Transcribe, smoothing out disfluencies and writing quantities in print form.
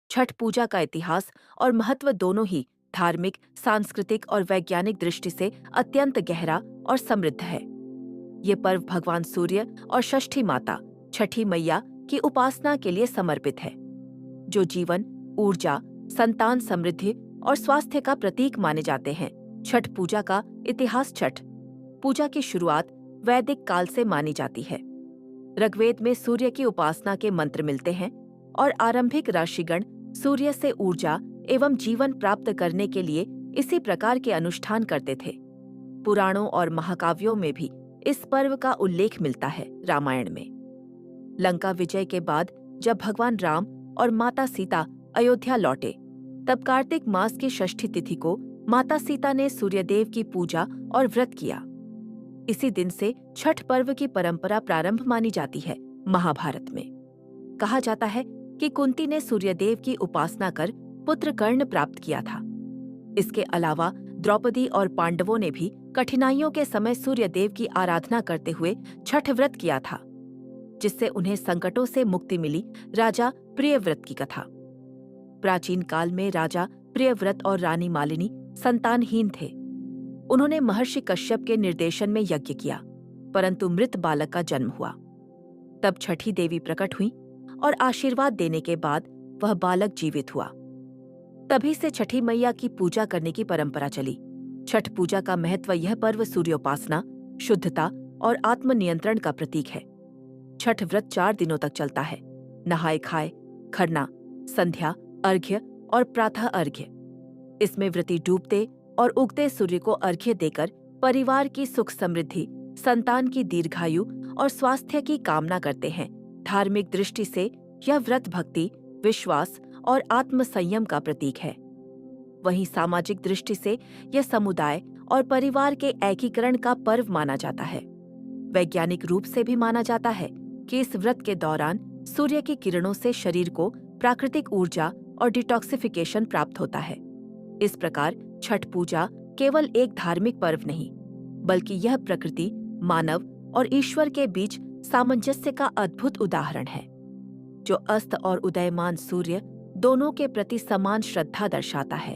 छठ पूजा का इतिहास और महत्व दोनों ही धार्मिक, सांस्कृतिक और वैज्ञानिक दृष्टि से अत्यंत गहरा और समृद्ध है। ये पर्व भगवान सूर्य और षष्ठी माता छठी मैया की उपासना के लिए समर्पित है, जो जीवन, ऊर्जा, संतान समृद्धि और स्वास्थ्य का प्रतीक माने जाते हैं। छठ पूजा का इतिहास। छठ पूजा की शुरुआत वैदिक काल से मानी जाती है। ऋग्वेद में सूर्य की उपासना के मंत्र मिलते हैं और आरंभिक ऋषिगण सूर्य से ऊर्जा एवं जीवन प्राप्त करने के लिए इसी प्रकार के अनुष्ठान करते थे। पुराणों और महाकाव्यों में भी इस पर्व का उल्लेख मिलता है। रामायण में लंका विजय के बाद जब भगवान राम और माता सीता अयोध्या लौटे, तब कार्तिक मास की षष्ठी तिथि को माता सीता ने सूर्यदेव की पूजा और व्रत किया। इसी दिन से छठ पर्व की परंपरा प्रारंभ मानी जाती है। महाभारत में कहा जाता है कि कुंती ने सूर्यदेव की उपासना कर पुत्र कर्ण प्राप्त किया था। इसके अलावा द्रौपदी और पांडवों ने भी कठिनाइयों के समय सूर्यदेव की आराधना करते हुए छठ व्रत किया था, जिससे उन्हें संकटों से मुक्ति मिली। राजा प्रियव्रत की कथा। प्राचीन काल में राजा प्रियव्रत और रानी मालिनी संतानहीन थे। उन्होंने महर्षि कश्यप के निर्देशन में यज्ञ किया, परंतु मृत बालक का जन्म हुआ। तब छठी देवी प्रकट हुई और आशीर्वाद देने के बाद वह बालक जीवित हुआ। तभी से छठी मैया की पूजा करने की परंपरा चली। छठ पूजा का महत्व। यह पर्व सूर्योपासना, शुद्धता और आत्मनियंत्रण का प्रतीक है। छठ व्रत 4 दिनों तक चलता है। नहाए खाए, खरना, संध्या, अर्घ्य और प्रातः अर्घ्य। इसमें व्रती डूबते और उगते सूर्य को अर्घ्य देकर परिवार की सुख समृद्धि, संतान की दीर्घायु और स्वास्थ्य की कामना करते हैं। धार्मिक दृष्टि से यह व्रत भक्ति, विश्वास और आत्म संयम का प्रतीक है। वहीं सामाजिक दृष्टि से यह समुदाय और परिवार के एकीकरण का पर्व माना जाता है। वैज्ञानिक रूप से भी माना जाता है कि इस व्रत के दौरान सूर्य की किरणों से शरीर को प्राकृतिक ऊर्जा और डिटॉक्सिफिकेशन प्राप्त होता है। इस प्रकार छठ पूजा केवल एक धार्मिक पर्व नहीं, बल्कि यह प्रकृति, मानव और ईश्वर के बीच सामंजस्य का अद्भुत उदाहरण है, जो अस्त और उदयमान सूर्य दोनों के प्रति समान श्रद्धा दर्शाता है।